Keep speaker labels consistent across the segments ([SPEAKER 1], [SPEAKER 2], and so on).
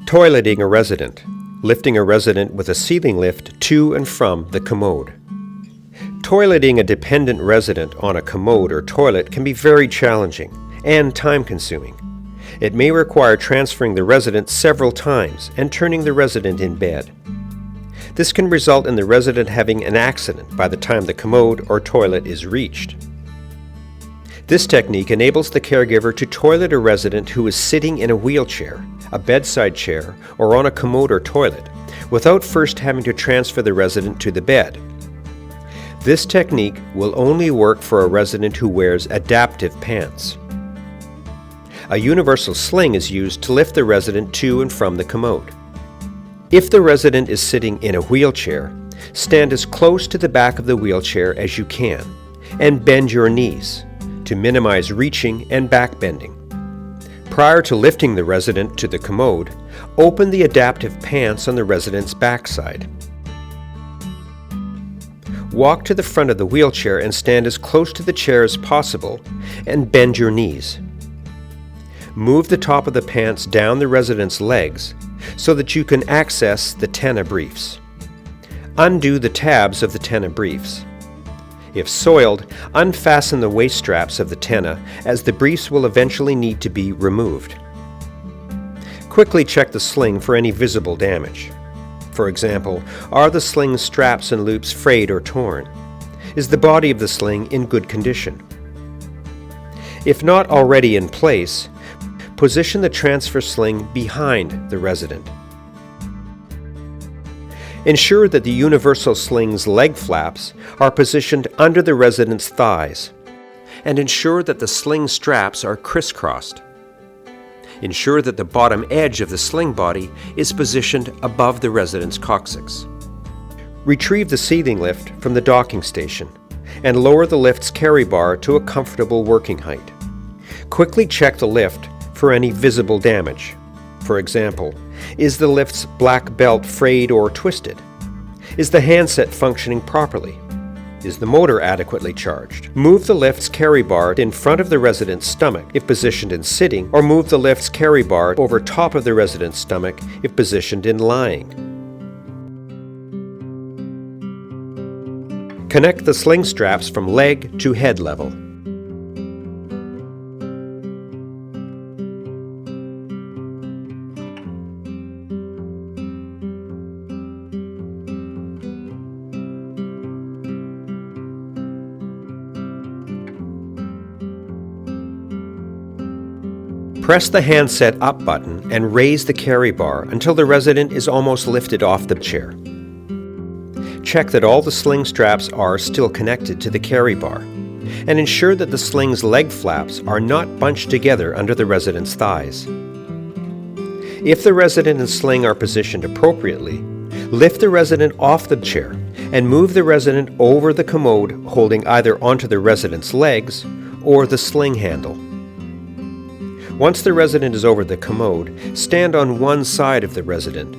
[SPEAKER 1] Toileting a resident. Lifting a resident with a ceiling lift to and from the commode. Toileting a dependent resident on a commode or toilet can be very challenging and time-consuming. It may require transferring the resident several times and turning the resident in bed. This can result in the resident having an accident by the time the commode or toilet is reached. This technique enables the caregiver to toilet a resident who is sitting in a wheelchair, a bedside chair, or on a commode or toilet, without first having to transfer the resident to the bed. This technique will only work for a resident who wears adaptive pants. A universal sling is used to lift the resident to and from the commode. If the resident is sitting in a wheelchair, stand as close to the back of the wheelchair as you can and bend your knees to minimize reaching and back bending. Prior to lifting the resident to the commode, open the adaptive pants on the resident's backside. Walk to the front of the wheelchair and stand as close to the chair as possible and bend your knees. Move the top of the pants down the resident's legs so that you can access the tenna briefs. Undo the tabs of the tenna briefs. If soiled, unfasten the waist straps of the tenna, as the briefs will eventually need to be removed. Quickly check the sling for any visible damage. For example, are the sling straps and loops frayed or torn? Is the body of the sling in good condition? If not already in place, position the transfer sling behind the resident. Ensure that the universal sling's leg flaps are positioned under the resident's thighs, and ensure that the sling straps are crisscrossed. Ensure that the bottom edge of the sling body is positioned above the resident's coccyx. Retrieve the ceiling lift from the docking station and lower the lift's carry bar to a comfortable working height. Quickly check the lift for any visible damage. For example, is the lift's black belt frayed or twisted? Is the handset functioning properly? Is the motor adequately charged? Move the lift's carry bar in front of the resident's stomach if positioned in sitting, or move the lift's carry bar over top of the resident's stomach if positioned in lying. Connect the sling straps from leg to head level. Press the handset up button and raise the carry bar until the resident is almost lifted off the chair. Check that all the sling straps are still connected to the carry bar, and ensure that the sling's leg flaps are not bunched together under the resident's thighs. If the resident and sling are positioned appropriately, lift the resident off the chair and move the resident over the commode, holding either onto the resident's legs or the sling handle. Once the resident is over the commode, stand on one side of the resident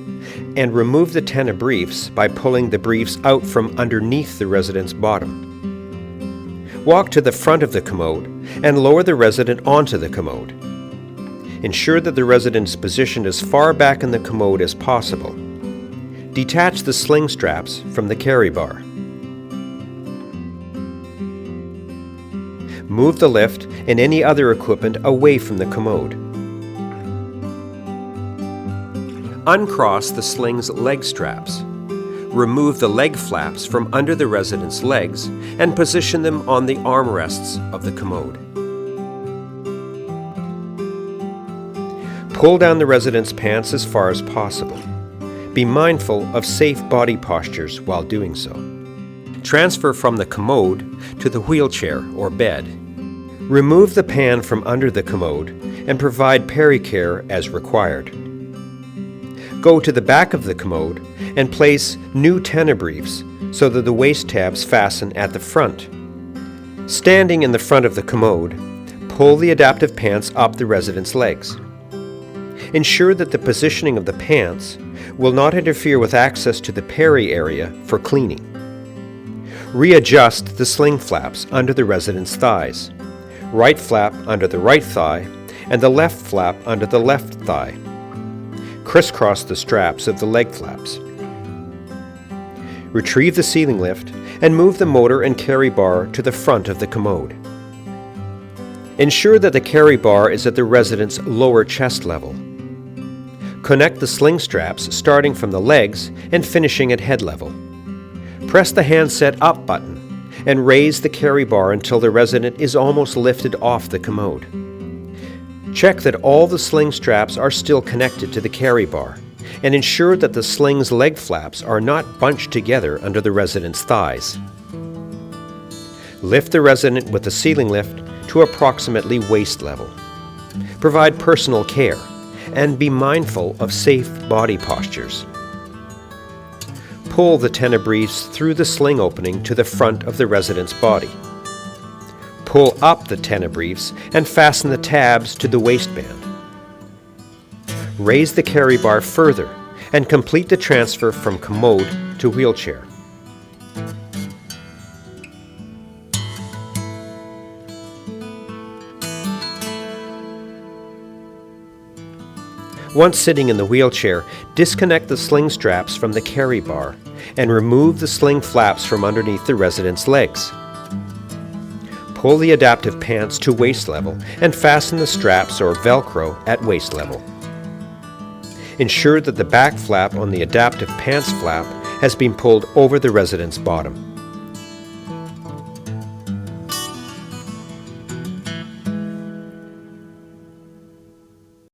[SPEAKER 1] and remove the tenna briefs by pulling the briefs out from underneath the resident's bottom. Walk to the front of the commode and lower the resident onto the commode. Ensure that the resident is positioned as far back in the commode as possible. Detach the sling straps from the carry bar. Move the lift and any other equipment away from the commode. Uncross the sling's leg straps. Remove the leg flaps from under the resident's legs and position them on the armrests of the commode. Pull down the resident's pants as far as possible. Be mindful of safe body postures while doing so. Transfer from the commode to the wheelchair or bed. Remove the pan from under the commode and provide pericare as required. Go to the back of the commode and place new tenna briefs so that the waist tabs fasten at the front. Standing in the front of the commode, pull the adaptive pants up the resident's legs. Ensure that the positioning of the pants will not interfere with access to the peri area for cleaning. Readjust the sling flaps under the resident's thighs. Right flap under the right thigh and the left flap under the left thigh. Crisscross the straps of the leg flaps. Retrieve the ceiling lift and move the motor and carry bar to the front of the commode. Ensure that the carry bar is at the resident's lower chest level. Connect the sling straps starting from the legs and finishing at head level. Press the handset up button and raise the carry bar until the resident is almost lifted off the commode. Check that all the sling straps are still connected to the carry bar and ensure that the sling's leg flaps are not bunched together under the resident's thighs. Lift the resident with the ceiling lift to approximately waist level. Provide personal care and be mindful of safe body postures. Pull the tenebriefs through the sling opening to the front of the resident's body. Pull up the tenebriefs and fasten the tabs to the waistband. Raise the carry bar further and complete the transfer from commode to wheelchair. Once sitting in the wheelchair, disconnect the sling straps from the carry bar and remove the sling flaps from underneath the resident's legs. Pull the adaptive pants to waist level and fasten the straps or Velcro at waist level. Ensure that the back flap on the adaptive pants flap has been pulled over the resident's bottom.